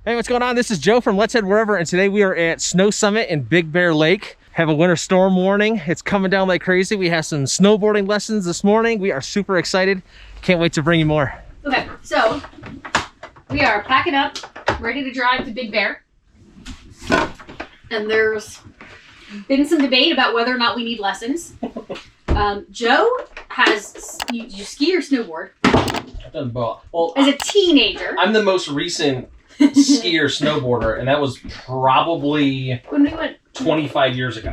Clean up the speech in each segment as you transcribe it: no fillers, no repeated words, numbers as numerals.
Hey, what's going on? This is Joe from Let's Head Wherever, and today we are at Snow Summit in Big Bear Lake. Have a winter storm warning. It's coming down like crazy. We have some snowboarding lessons this morning. We are super excited. Can't wait to bring you more. Okay, so we are packing up, ready to drive to Big Bear. And there's been some debate about whether or not we need lessons. Joe has, you ski or snowboard? I've done both. Well, as a teenager. I'm the most recent skier snowboarder, and that was probably When we went 25 years ago.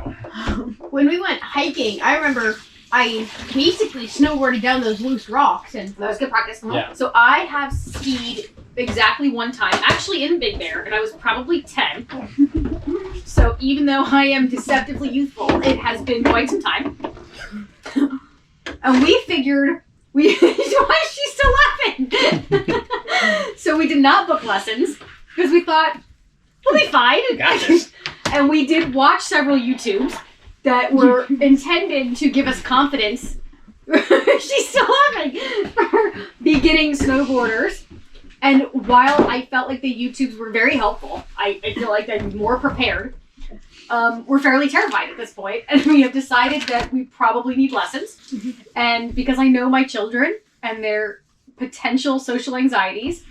When we went hiking, I remember I basically snowboarded down those loose rocks, and that was good practice. Yeah. So I have skied exactly one time, actually in Big Bear, and I was probably 10. So even though I am deceptively youthful, it has been quite some time. And we figured, why is she still laughing? So we did not book lessons because we thought, we'll be fine. Got this. And we did watch several YouTubes that were intended to give us confidence. She's still laughing. For beginning snowboarders. And while I felt like the YouTubes were very helpful, I feel like I'm more prepared. We're fairly terrified at this point, and we have decided that we probably need lessons. And because I know my children and their potential social anxieties,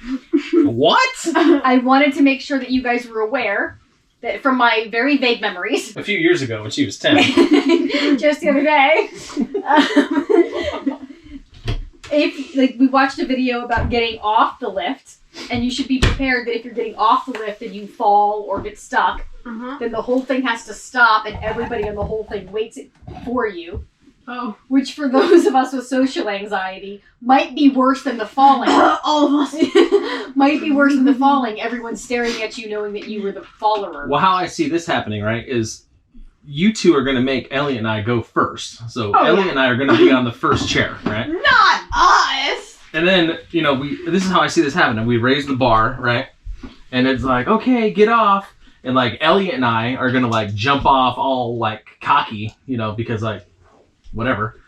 What? I wanted to make sure that you guys were aware that from my very vague memories, A few years ago when she was 10. just the other day, if like we watched a video about getting off the lift, and you should be prepared that if you're getting off the lift and you fall or get stuck, then the whole thing has to stop and everybody on the whole thing waits for you. oh, Which for those of us with social anxiety might be worse than the falling. all of us. Might be worse than the falling. Everyone's staring at you knowing that you were the follower. Well, how I see this happening, right, is you two are going to make Elliot and I go first. So Elliot and I are going to be on the first chair, right? Not us. And then, you know, this is how I see this happening. We raise the bar, right? And it's like, okay, get off. And like Elliot and I are going to like jump off all like cocky, you know, because like, whatever.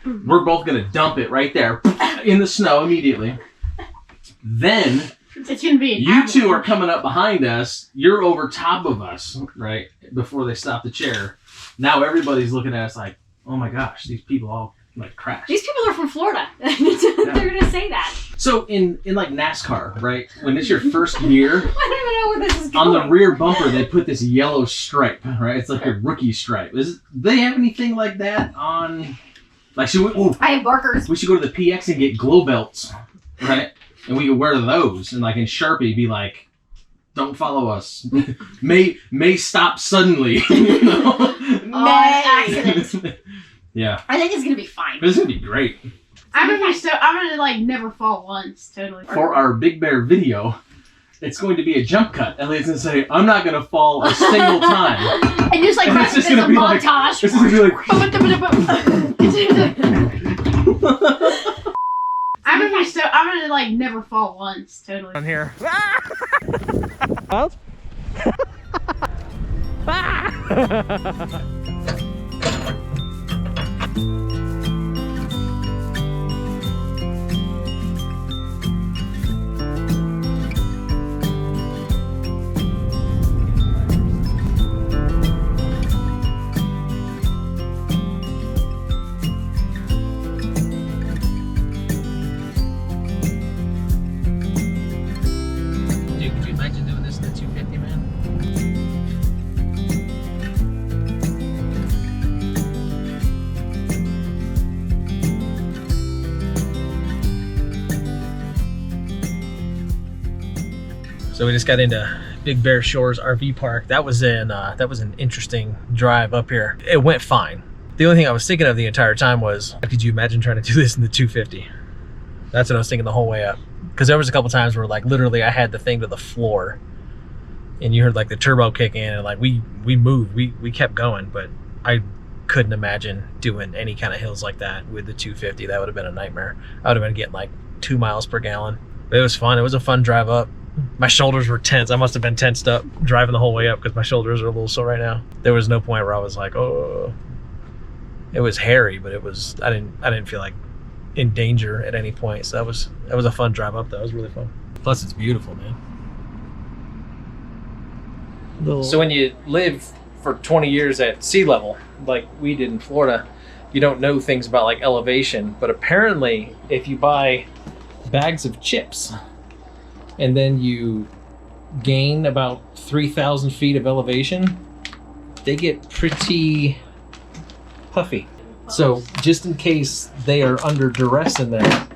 We're both going to dump it right there in the snow immediately. Then It's gonna be. you two are coming up behind us. You're over top of us, right? Before they stop the chair. Now everybody's looking at us like, oh my gosh, these people all like crash. These people are from Florida. They're going to say that. So in like NASCAR, right? When it's your first year, I don't even know where this is going. on the rear bumper, they put this yellow stripe, right? It's like a rookie stripe. Do they have anything like that on? Like, I have barkers. we should go to the PX and get glow belts, right? And we could wear those, and like in Sharpie, be like, "Don't follow us. may stop suddenly." You know? On accident. Yeah, I think it's going to be fine. this is gonna be great. I'm gonna like never fall once. Totally. For our Big Bear video, it's going to be a jump cut. Elliot's gonna say, "I'm not gonna fall a single time." And just like And it's just gonna be like montage. This is gonna be like. I'm gonna like never fall once. Totally. On here. Dude, could you imagine doing this in the 250, man? So we just got into Big Bear Shores RV Park. That was an interesting drive up here. It went fine. The only thing I was thinking of the entire time was, could you imagine trying to do this in the 250? That's what I was thinking the whole way up. Because there was a couple times where like literally I had the thing to the floor and you heard like the turbo kick in and like we moved, we kept going, but I couldn't imagine doing any kind of hills like that with the 250. That would have been a nightmare. I would have been getting like 2 miles per gallon. But it was fun. It was a fun drive up. My shoulders were tense. I must have been tensed up driving the whole way up because my shoulders are a little sore right now. There was no point where I was like, oh. It was hairy, but it was I didn't feel like in danger at any point. So that was a fun drive up though. It was really fun. Plus it's beautiful, man. So when you live for 20 years at sea level, like we did in Florida, you don't know things about like elevation. But apparently, if you buy bags of chips and then you gain about 3,000 feet of elevation, they get pretty puffy. So just in case they are under duress in there,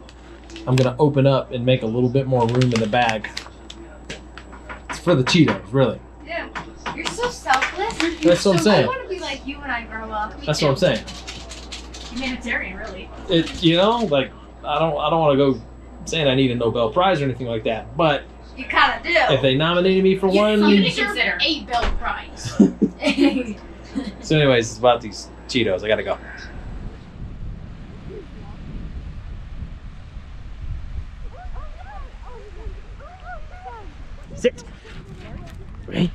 I'm gonna open up and make a little bit more room in the bag. It's for the Cheetos, really. Yeah. You're so selfless. That's what I'm saying. I want to be like you when I grow up. That's what I'm saying. Humanitarian, really. It, you know, like I don't want to go saying I need a Nobel Prize or anything like that, but You kind of do. if they nominated me for one, You deserve a Bell Prize. So anyways, it's about these Cheetos. I gotta go. Sit. Ready?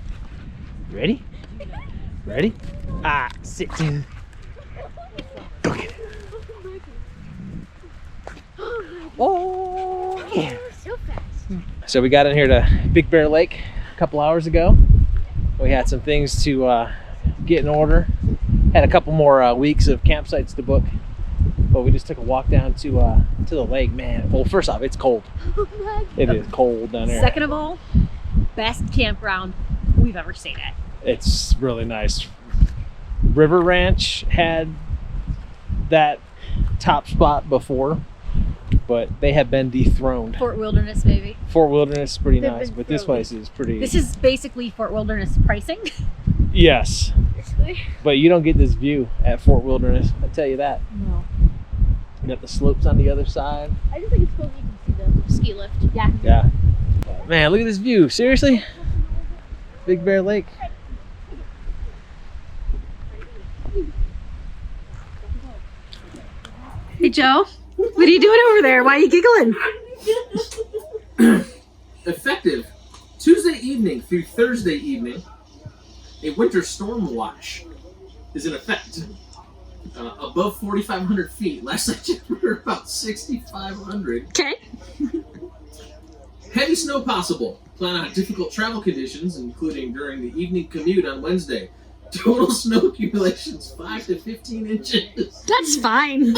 Ready? Ready? Sit. Go get it. Oh, yeah. So fast. So we got in here to Big Bear Lake a couple hours ago. We had some things to get in order. Had a couple more weeks of campsites to book, but we just took a walk down to the lake. Man, well, first off, it's cold. It is cold down there. Second of all, best campground we've ever stayed at. It's really nice. River Ranch had that top spot before, but they have been dethroned. Fort Wilderness, baby. Fort Wilderness is pretty They've nice, been but this thrown. place is pretty. This is basically Fort Wilderness pricing. Yes, but you don't get this view at Fort Wilderness. I tell you that. No. You got the slopes on the other side. I just think it's cool that you can see the ski lift. Yeah. Yeah. Man, look at this view. Seriously? Big Bear Lake. Hey, Joe. What are you doing over there? Why are you giggling? Effective Tuesday evening through Thursday evening, a winter storm watch is in effect. Above 4,500 feet. Last I checked, we were about 6,500. Okay. Heavy snow possible. Plan on difficult travel conditions, including during the evening commute on Wednesday. Total snow accumulations 5 to 15 inches. That's fine.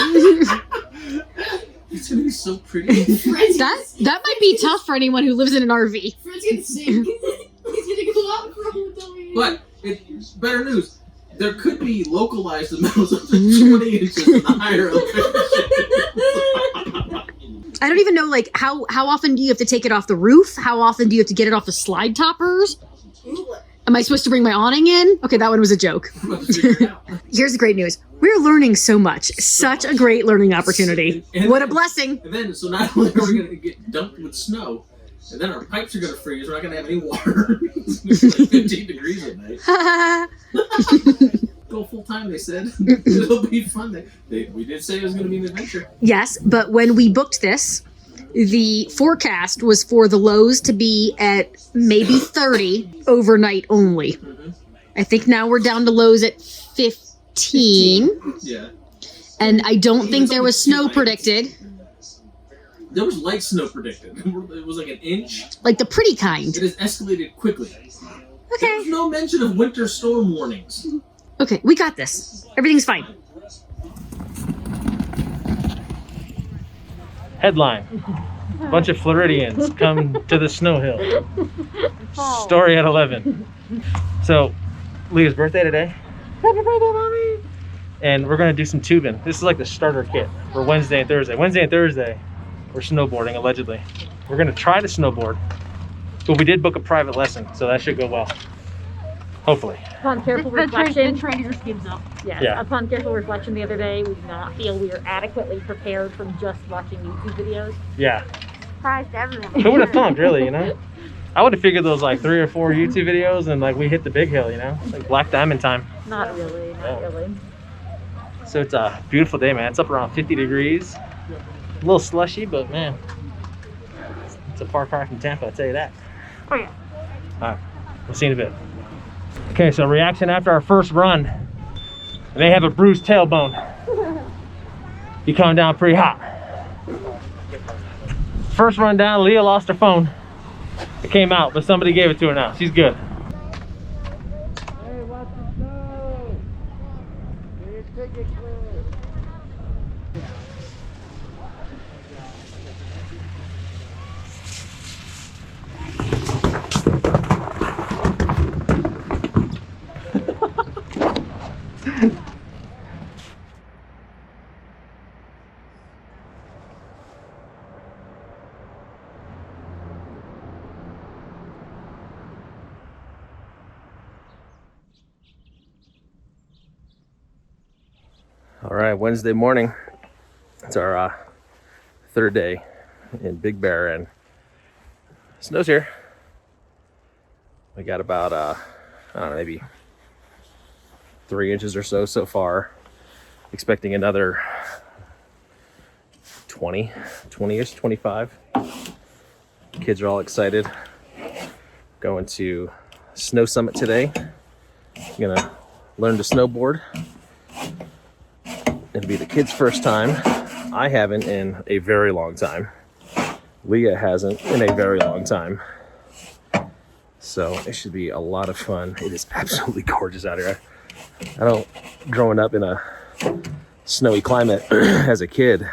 It's gonna be so pretty. that might be tough for anyone who lives in an RV. Fred's gonna sing. He's gonna go out for a But it's better news. There could be localized amounts up to 20 inches in the higher elevation. I don't even know, like, how often do you have to take it off the roof? How often do you have to get it off the slide toppers? Am I supposed to bring my awning in? Okay, that one was a joke. Here's the great news. We're learning so much. Such a great learning opportunity. What a blessing. And then, so not only are we going to get dumped with snow, and then our pipes are going to freeze. We're not going to have any water. It's going to be like 15 degrees at night. Go full time, they said. It'll be fun. We did say it was going to be an adventure. Yes, but when we booked this, the forecast was for the lows to be at maybe 30 overnight only. Mm-hmm. I think now we're down to lows at 15. Yeah. And I don't think there was snow predicted. There was light snow predicted. It was like an inch. Like the pretty kind. It has escalated quickly. There's Okay. no mention of winter storm warnings. Okay, we got this. Everything's fine. Headline. Bunch of Floridians come to the snow hill. Story at 11. So, Leah's birthday today. Happy birthday, Mommy! And we're gonna do some tubing. This is like the starter kit for Wednesday and Thursday. Wednesday and Thursday, we're snowboarding, allegedly. We're gonna try to snowboard, but we did book a private lesson, so that should go well. Hopefully. Upon careful reflection, train your skins up. yes, Yeah. upon careful reflection the other day, we do not feel we are adequately prepared from just watching YouTube videos. Yeah. Surprised everyone. Who would have thunk, really, you know? I would have figured those like 3 or 4 YouTube videos and like we hit the big hill, you know? Like Black Diamond time. Not really, not really. So it's a beautiful day, man. It's up around 50 degrees. A little slushy, but man, it's a far cry from Tampa, I'll tell you that. Oh yeah. All right, we'll see you in a bit. Okay, so reaction after our first run. They have a bruised tailbone. You coming down pretty hot. First run down, Leah lost her phone. It came out, but somebody gave it to her now. She's good. All right, Wednesday morning. It's our third day in Big Bear, and snow's here. We got about I don't know, maybe 3 inches or so far. Expecting another 20-ish, 25. Kids are all excited. Going to Snow Summit today. Gonna learn to snowboard. It'll be the kids' first time. I haven't in a very long time. Leah hasn't in a very long time. So it should be a lot of fun. It is absolutely gorgeous out here. I don't, growing up in a snowy climate as a kid,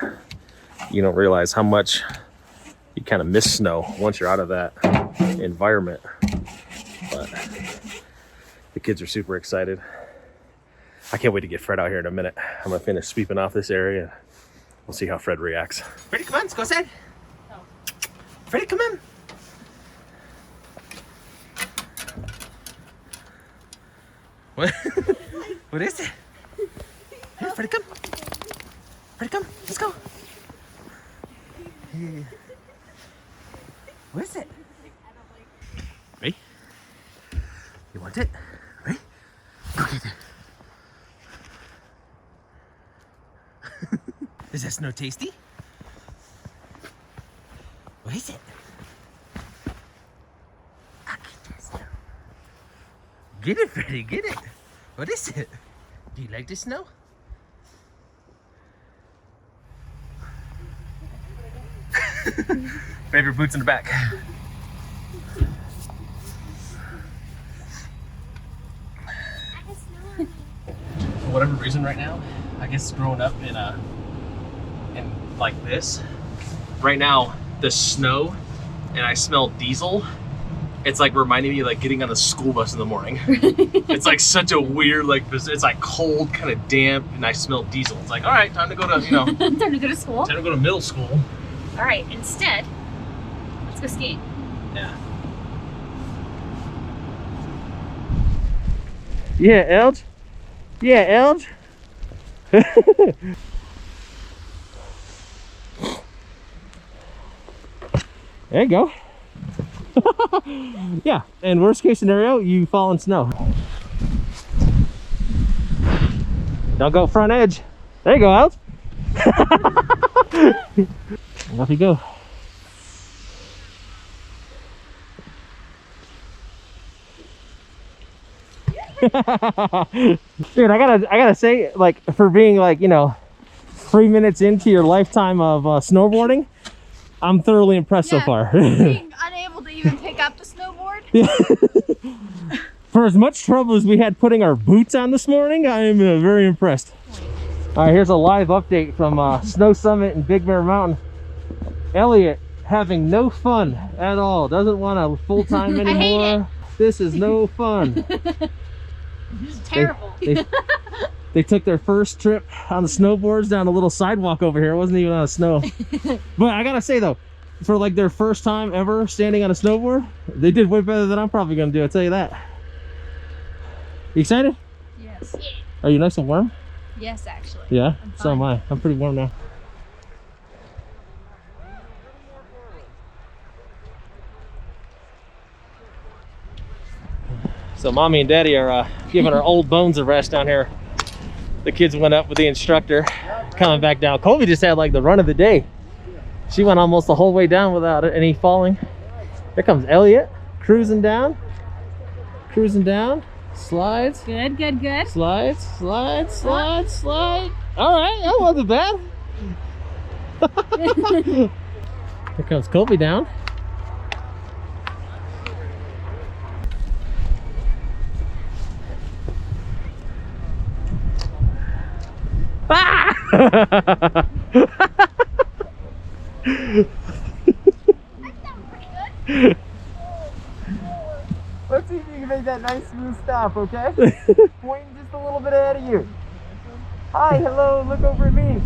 you don't realize how much you kind of miss snow once you're out of that environment. But the kids are super excited. I can't wait to get Fred out here in a minute. I'm gonna finish sweeping off this area. We'll see how Fred reacts. Freddy, come on, let's go outside. No. Freddy, come in. What? What is it? Hey, Freddy, come. Freddy, come. Let's go. Hey. What is it? Ready? You want it? Ready? Go get it. Is that snow tasty? What is it? I'll get that snow. Get it, Freddy, get it. What is it? Do you like the snow? Favorite boots in the back. For whatever reason right now, I guess growing up in like this, right now the snow and I smell diesel, it's like reminding me of like getting on a school bus in the morning. It's like such a weird, like, it's like cold, kind of damp, and I smell diesel. It's like, all right, time to go to, you know, Time to go to school. time to go to middle school. All right, instead, let's go skiing. Yeah. Yeah, Elge. Yeah, Elge. There you go. Yeah, and worst case scenario, you fall in snow. Don't go front edge. There you go, Elge. Off you go. Dude, I gotta say, like, for being like, you know, 3 minutes into your lifetime of snowboarding, I'm thoroughly impressed so far. Being unable to even pick up the snowboard. For as much trouble as we had putting our boots on this morning, I am very impressed. All right, here's a live update from Snow Summit in Big Bear Mountain. Elliot having no fun at all. Doesn't want a full-time anymore. This is no fun. It's terrible. They took their first trip on the snowboards down a little sidewalk over here. It wasn't even on snow. But I gotta say though, for like their first time ever standing on a snowboard, they did way better than I'm probably gonna do, I'll tell you that. You excited? Yes. Are you nice and warm? Yes, actually. Yeah, so am I. I'm pretty warm now. So mommy and daddy are giving our old bones a rest down here. The kids went up with the instructor, coming back down. Colby just had like the run of the day. She went almost the whole way down without any falling. Here comes Elliot, cruising down. Cruising down. Slides. Good, good, good. Slides, slides, slides, slide. All right, that wasn't bad. Here comes Colby down. Ah! Let's see if you can make that nice smooth stop, okay? Pointing just a little bit ahead of you. Hi, hello, look over at me.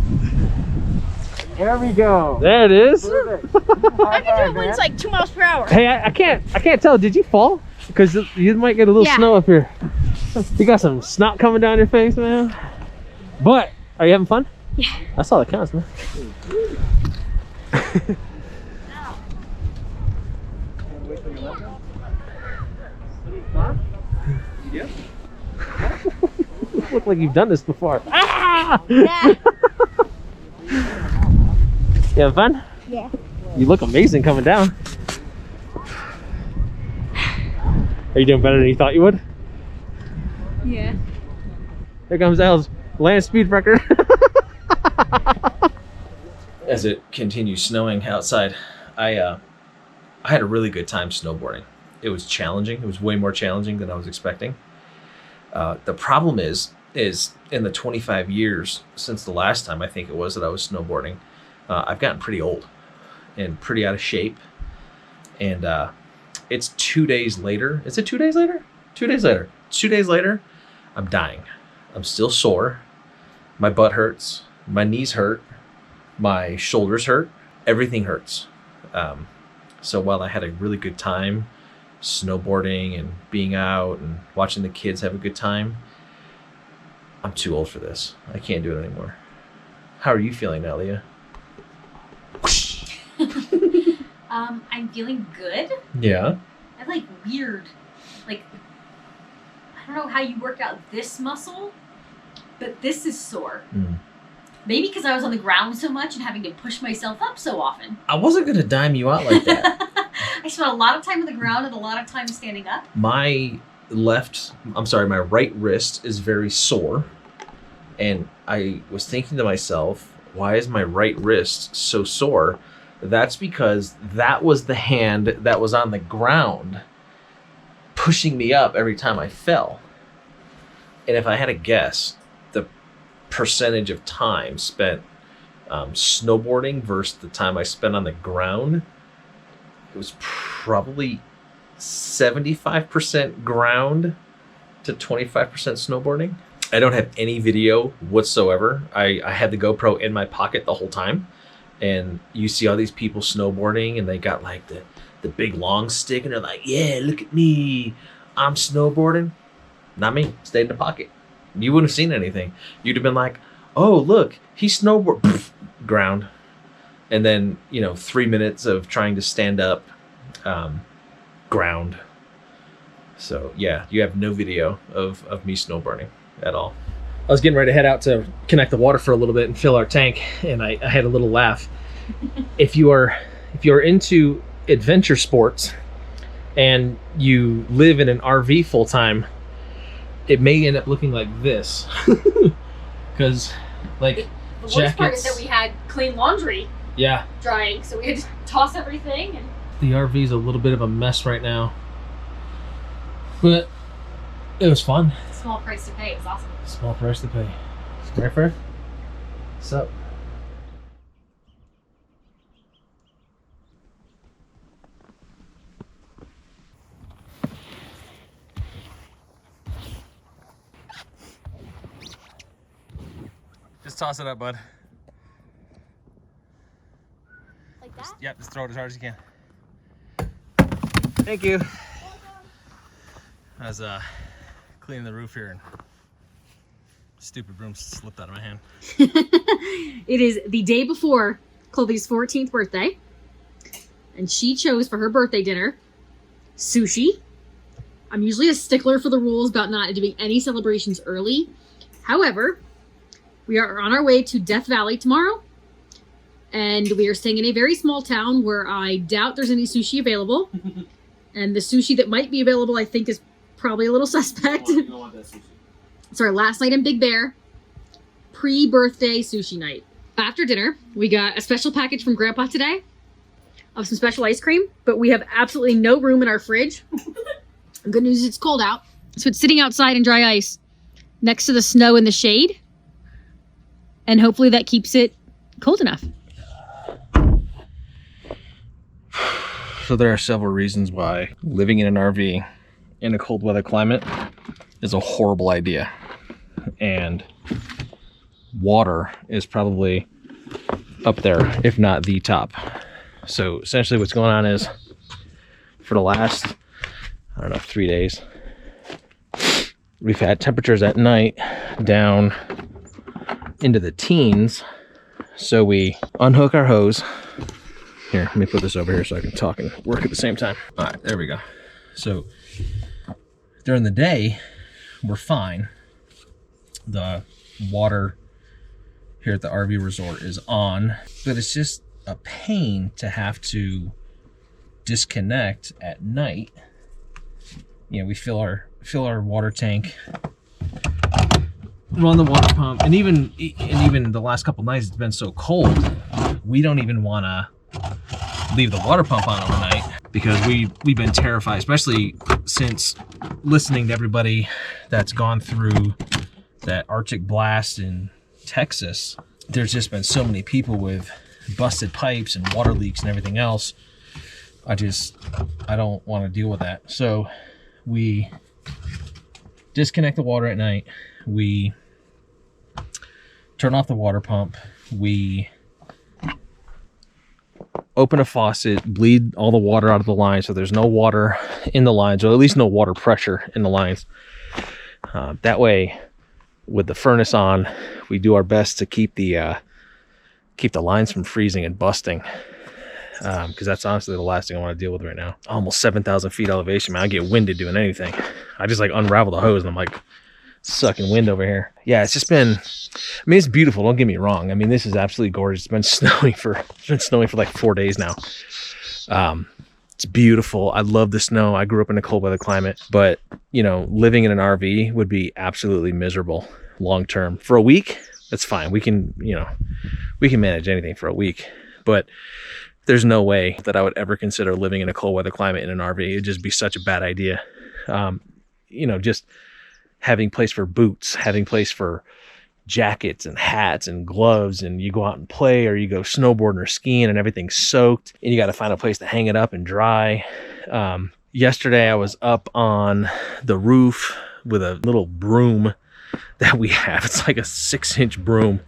There we go. There it is. Perfect. I can do one's like 2 miles per hour. Hey, I can't tell. Did you fall? Because you might get a little snow up here. You got some snot coming down your face, man. But Are you having fun? Yeah. That's all that counts, man. Yep. Look like you've done this before. Ah! Yeah. You having fun? Yeah. You look amazing coming down. Are you doing better than you thought you would? Yeah. Here comes Elle's land speed record. As it continues snowing outside, I had a really good time snowboarding. It was challenging. It was way more challenging than I was expecting. The problem is in the 25 years since the last time I think it was that I was snowboarding, I've gotten pretty old and pretty out of shape. And it's 2 days later. Is it 2 days later? 2 days later. 2 days later, I'm dying. I'm still sore. My butt hurts. My knees hurt. My shoulders hurt. Everything hurts. So while I had a really good time snowboarding and being out and watching the kids have a good time, I'm too old for this. I can't do it anymore. How are you feeling now, Leah? I'm feeling good. Yeah. I like weird. Like, I don't know how you work out this muscle, but this is sore. Mm. Maybe because I was on the ground so much and having to push myself up so often. I wasn't going to dime you out like that. I spent a lot of time on the ground and a lot of time standing up. My right wrist is very sore. And I was thinking to myself, why is my right wrist so sore? That's because that was the hand that was on the ground pushing me up every time I fell. And if I had to guess, the percentage of time spent snowboarding versus the time I spent on the ground, it was probably 75% ground to 25% snowboarding. I don't have any video whatsoever. I had the GoPro in my pocket the whole time. And you see all these people snowboarding and they got like the big long stick and they're like, yeah, look at me. I'm snowboarding. Not me. Stayed in the pocket. You wouldn't have seen anything. You'd have been like, oh, look, he snowboard. Ground. And then, 3 minutes of trying to stand up. Ground. So, yeah, you have no video of me snowboarding at all. I was getting ready to head out to connect the water for a little bit and fill our tank, and I had a little laugh. If you are into adventure sports and you live in an RV full time, it may end up looking like this. Because like The jackets, worst part is that we had clean laundry yeah, drying, so we had to toss everything. And the RV's a little bit of a mess right now, but it was fun. small price to pay. It was awesome. Small price to pay. Right, Fred? What's up? Just toss it up, bud. Like that? Yep, just throw it as hard as you can. Thank you. I was cleaning the roof here and stupid broom slipped out of my hand. It is the day before Colby's 14th birthday, and she chose for her birthday dinner sushi. I'm usually a stickler for the rules about not doing any celebrations early. However, we are on our way to Death Valley tomorrow, and we are staying in a very small town where I doubt there's any sushi available. And the sushi that might be available, I think, is probably a little suspect. You don't want that sushi. It's our last night in Big Bear, pre-birthday sushi night. After dinner, we got a special package from Grandpa today of some special ice cream, but we have absolutely no room in our fridge. Good news is it's cold out, so it's sitting outside in dry ice next to the snow in the shade, and hopefully that keeps it cold enough. So there are several reasons why living in an RV in a cold weather climate is a horrible idea. And water is probably up there, if not the top. So essentially what's going on is for the last, 3 days, we've had temperatures at night down, into the teens. So we unhook our hose. Here, let me put this over here so I can talk and work at the same time. All right, there we go. So during the day, we're fine. The water here at the RV resort is on, but it's just a pain to have to disconnect at night. You know, we fill our water tank, run the water pump, and even the last couple nights it's been so cold, we don't even want to leave the water pump on overnight because we've been terrified, especially since listening to everybody that's gone through that Arctic blast in Texas. There's just been so many people with busted pipes and water leaks and everything else. I don't want to deal with that. So we disconnect the water at night. We turn off the water pump. We open a faucet, bleed all the water out of the line so there's no water in the lines, or at least no water pressure in the lines. That way, with the furnace on, we do our best to keep the lines from freezing and busting, because that's honestly the last thing I want to deal with right now. Almost 7,000 feet elevation, man. I get winded doing anything. I just like unravel the hose and I'm like sucking wind over here. Yeah, it's just been, I mean, it's beautiful, don't get me wrong. I mean, this is absolutely gorgeous. It's been snowing for like 4 days now. It's beautiful. I love the snow. I grew up in a cold weather climate, but you know, living in an RV would be absolutely miserable long term. For a week, that's fine. We can manage anything for a week, but there's no way that I would ever consider living in a cold weather climate in an RV. It'd just be such a bad idea. You know, just having place for boots, having place for jackets and hats and gloves, and you go out and play, or you go snowboarding or skiing and everything's soaked and you got to find a place to hang it up and dry. Yesterday I was up on the roof with a little broom that we have. It's like a 6-inch broom,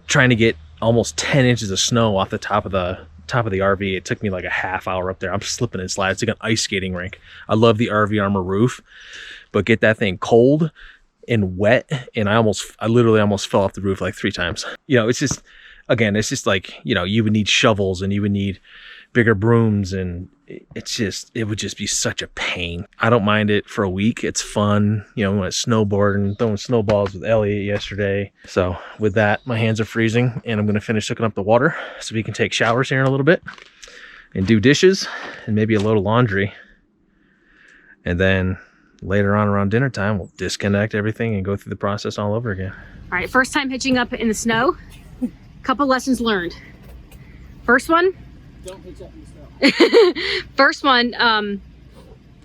trying to get almost 10 inches of snow off the top of the RV. It took me like a half hour up there. I'm slipping and sliding. It's like an ice skating rink. I love the RV Armor roof, but get that thing cold and wet, and I literally almost fell off the roof like 3 times. You know, it's just, again, it's just like, you know, you would need shovels and you would need bigger brooms, and it would just be such a pain. I don't mind it for a week. It's fun. You know, we went snowboarding, throwing snowballs with Elliot yesterday. So with that, my hands are freezing, and I'm going to finish hooking up the water so we can take showers here in a little bit and do dishes and maybe a load of laundry. And then later on around dinner time, we'll disconnect everything and go through the process all over again. All right, first time hitching up in the snow. Couple lessons learned. First one. Don't hitch up in the snow. First one,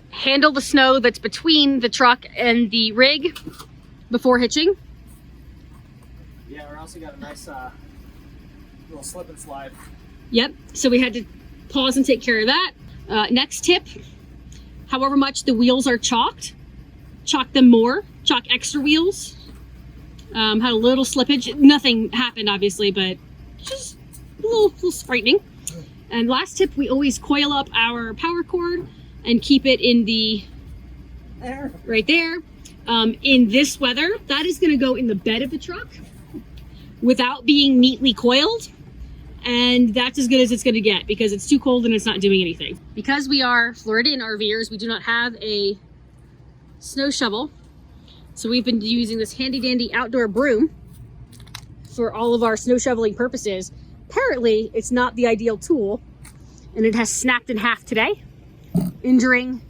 handle the snow that's between the truck and the rig before hitching. Yeah, or else you got a nice little slip and slide. Yep, so we had to pause and take care of that. Next tip, however much the wheels are chalked, chalk them more, chalk extra wheels. Had a little slippage. Nothing happened, obviously, but just a little frightening. And last tip, we always coil up our power cord and keep it in the, right there. In this weather, that is gonna go in the bed of the truck without being neatly coiled. And that's as good as it's gonna get because it's too cold and it's not doing anything. Because we are Floridian RVers, we do not have a snow shovel. So we've been using this handy dandy outdoor broom for all of our snow shoveling purposes. Apparently, it's not the ideal tool, and it has snapped in half today, injuring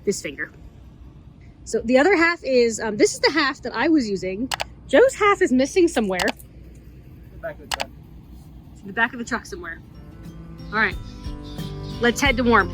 this finger. So the other half is, this is the half that I was using. Joe's half is missing somewhere. The back of the truck. It's in the back of the truck somewhere. All right, let's head to warm.